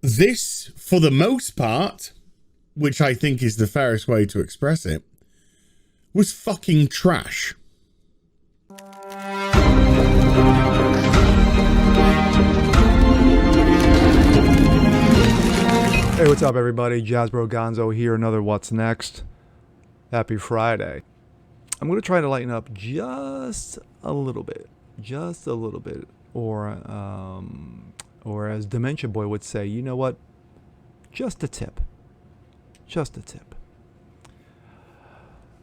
This, for the most part, which I think is the fairest way to express it, was fucking trash. Hey, what's up, everybody? Jazzbro Gonzo here. Another What's Next. Happy Friday. I'm going to try to lighten up just a little bit. Just a little bit. Or as Dementia Boy would say, you know what? Just a tip. Just a tip.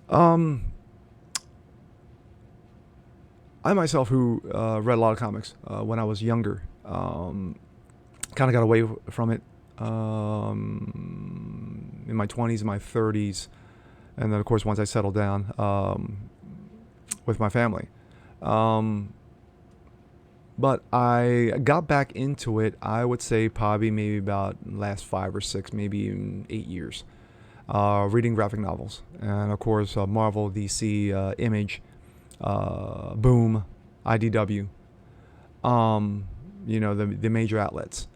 I myself, who read a lot of comics when I was younger, kind of got away from it in my 20s and my 30s, and then of course once I settled down with my family, but I got back into it, I would say probably maybe about last 5 or 6, maybe even 8 years, reading graphic novels, and of course Marvel, DC, Image, Boom, IDW, the major outlets.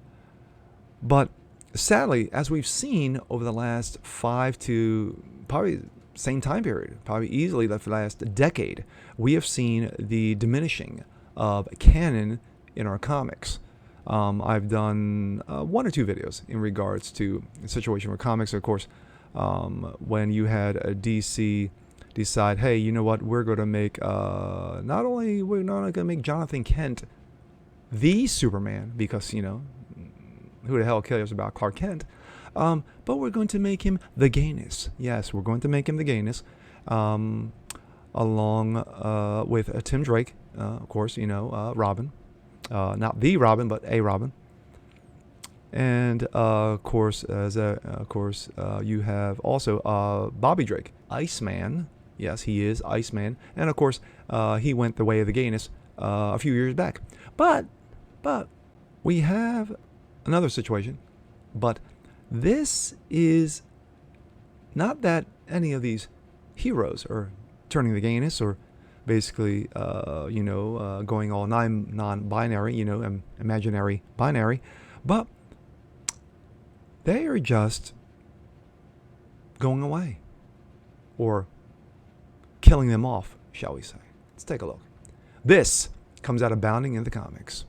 But sadly, as we've seen over the last 5 to probably same time period, probably easily the last decade, we have seen the diminishing of canon in our comics. I've done 1 or 2 videos in regards to the situation with comics. Of course, when you had a DC decide, hey, you know what, we're going to make, we're not going to make Jonathan Kent the Superman, because, who the hell cares about Clark Kent? But we're going to make him the gayness. Yes, we're going to make him the gayness. Along with Tim Drake, of course, Robin. Not the Robin, but a Robin. And of course, you have also Bobby Drake, Iceman. Yes, he is Iceman. And of course, he went the way of the gayness a few years back. But we have another situation, but this is not that any of these heroes are turning the gayness, or basically, going all non-binary, imaginary binary, but they are just going away, or killing them off, shall we say. Let's take a look. This comes out of Bounding in the Comics.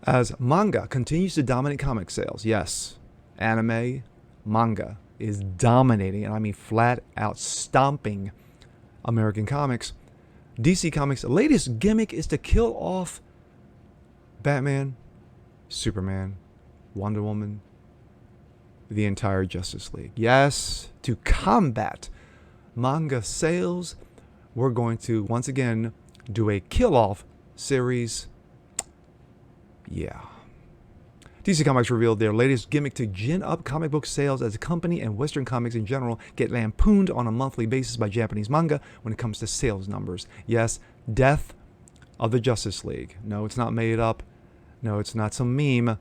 As manga continues to dominate comic sales, yes, anime, manga is dominating, and I mean flat out stomping American comics. DC Comics' latest gimmick is to kill off Batman, Superman, Wonder Woman, the entire Justice League. Yes, to combat manga sales, we're going to once again do a kill-off series. Yeah. DC Comics revealed their latest gimmick to gin up comic book sales, as the company and Western comics in general get lampooned on a monthly basis by Japanese manga when it comes to sales numbers. Yes, Death of the Justice League. No, it's not made up. No, it's not some meme.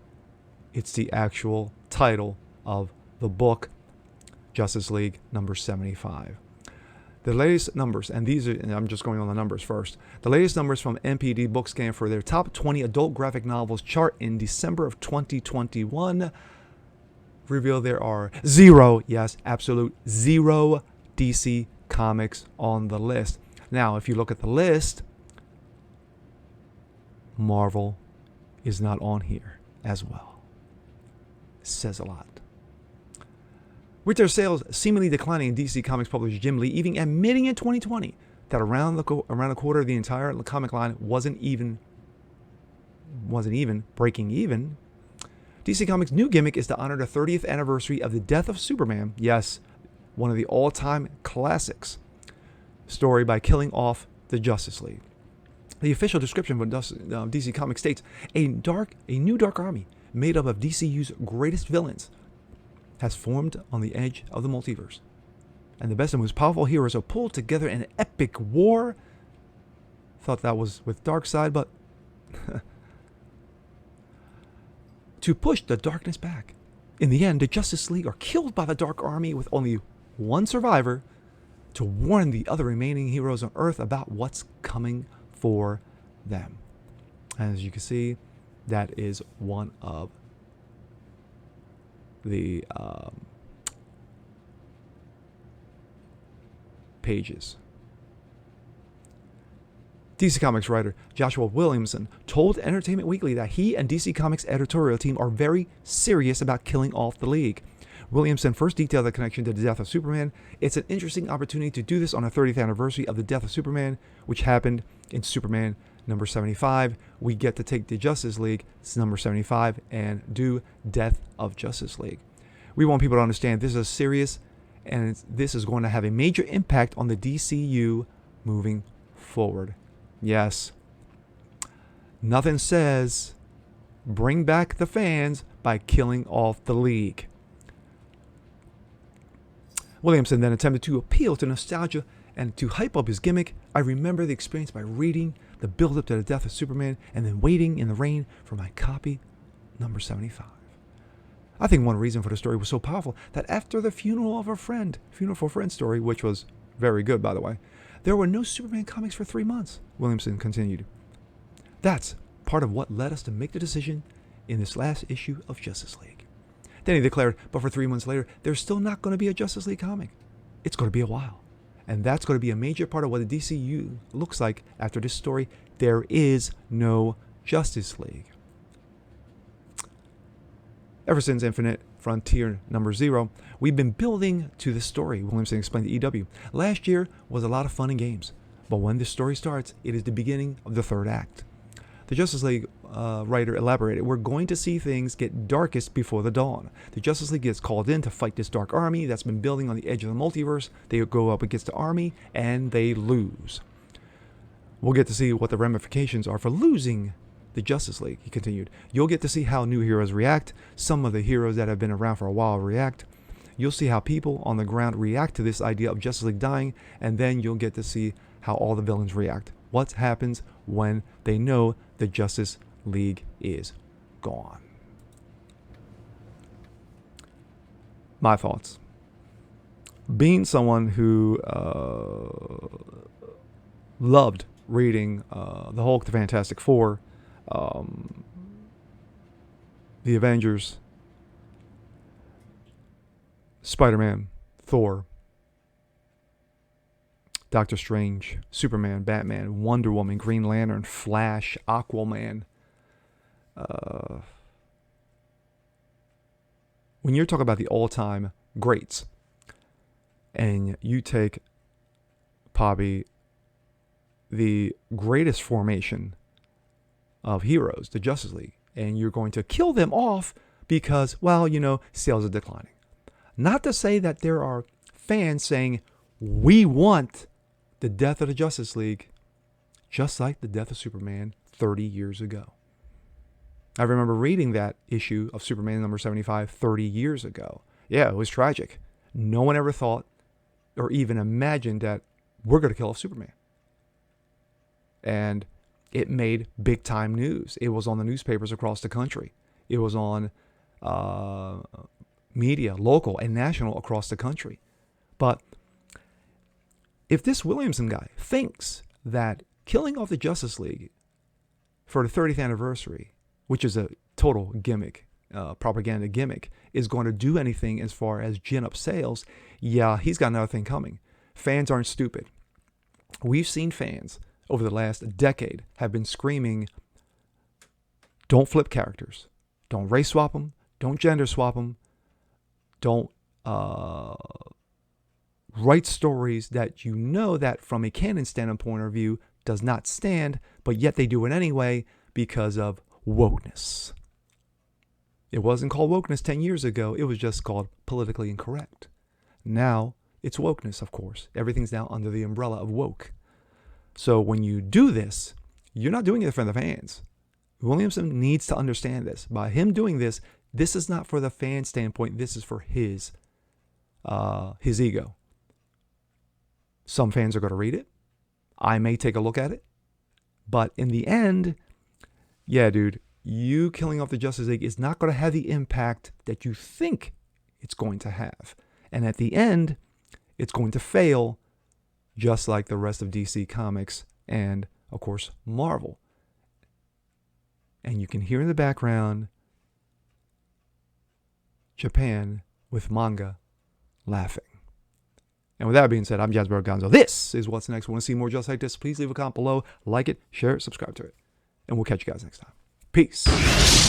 It's the actual title of the book, Justice League number 75. The latest numbers, and I'm just going on the numbers first. The latest numbers from NPD Bookscan for their top 20 adult graphic novels chart in December of 2021 reveal there are 0, yes, absolute 0 DC comics on the list. Now, if you look at the list, Marvel is not on here as well. It says a lot. With their sales seemingly declining, DC Comics publisher Jim Lee even admitting in 2020 that around a quarter of the entire comic line wasn't even breaking even. DC Comics' new gimmick is to honor the 30th anniversary of the death of Superman. Yes, one of the all-time classics. Story by killing off the Justice League. The official description of DC Comics states, a new dark army made up of DCU's greatest villains has formed on the edge of the multiverse, and the best and most powerful heroes are pulled together in an epic war. Thought that was with Darkseid, but to push the darkness back. In the end, the Justice League are killed by the Dark Army, with only one survivor to warn the other remaining heroes on Earth about what's coming for them. As you can see, that is one of the pages. DC Comics writer Joshua Williamson told Entertainment Weekly that he and DC Comics editorial team are very serious about killing off the League. Williamson first detailed the connection to the death of Superman. It's an interesting opportunity to do this on the 30th anniversary of the death of Superman, which happened in Superman number 75. We get to take the Justice League, it's number 75, and do Death of Justice League. We want people to understand this is serious, and this is going to have a major impact on the DCU moving forward. Yes. Nothing says bring back the fans by killing off the League. Williamson then attempted to appeal to nostalgia and to hype up his gimmick. I remember the experience by reading the build-up to the death of Superman and then waiting in the rain for my copy, number 75. I think one reason for the story was so powerful that after the funeral for a friend story, which was very good, by the way, there were no Superman comics for 3 months, Williamson continued. That's part of what led us to make the decision in this last issue of Justice League. Then he declared, but for 3 months later, there's still not going to be a Justice League comic. It's going to be a while. And that's going to be a major part of what the DCU looks like after this story. There is no Justice League. Ever since Infinite Frontier number 0, we've been building to this story, Williamson explained to EW. Last year was a lot of fun and games, but when this story starts, it is the beginning of the third act. The Justice League writer elaborated, we're going to see things get darkest before the dawn. The Justice League gets called in to fight this dark army that's been building on the edge of the multiverse. They go up against the army, and they lose. We'll get to see what the ramifications are for losing the Justice League, he continued. You'll get to see how new heroes react. Some of the heroes that have been around for a while react. You'll see how people on the ground react to this idea of Justice League dying, and then you'll get to see how all the villains react. What happens when they know the Justice League is gone? My thoughts. Being someone who loved reading the Hulk, the Fantastic Four, the Avengers, Spider-Man, Thor, Doctor Strange, Superman, Batman, Wonder Woman, Green Lantern, Flash, Aquaman. When you're talking about the all-time greats, and you take probably the greatest formation of heroes, the Justice League, and you're going to kill them off because, well, sales are declining. Not to say that there are fans saying, we want the death of the Justice League, just like the death of Superman 30 years ago. I remember reading that issue of Superman number 75 30 years ago. Yeah, it was tragic. No one ever thought or even imagined that we're going to kill off Superman. And it made big time news. It was on the newspapers across the country. It was on media, local and national across the country. But if this Williamson guy thinks that killing off the Justice League for the 30th anniversary, which is a total gimmick, propaganda gimmick, is going to do anything as far as gin up sales, yeah, he's got another thing coming. Fans aren't stupid. We've seen fans over the last decade have been screaming, don't flip characters. Don't race swap them. Don't gender swap them. Don't write stories that you know that from a canon standpoint of view does not stand, but yet they do it anyway because of wokeness. It wasn't called wokeness 10 years ago. It was just called politically incorrect. Now it's wokeness, of course. Everything's now under the umbrella of woke. So when you do this, you're not doing it for the fans. Williamson needs to understand this. By him doing this, this is not for the fan standpoint. This is for his ego. Some fans are going to read it. I may take a look at it. But in the end, yeah, dude, you killing off the Justice League is not going to have the impact that you think it's going to have. And at the end, it's going to fail just like the rest of DC Comics and, of course, Marvel. And you can hear in the background Japan with manga laughing. And with that being said, I'm Jasper Gonzo. This is What's Next. Want to see more just like this? Please leave a comment below. Like it, share it, subscribe to it. And we'll catch you guys next time. Peace.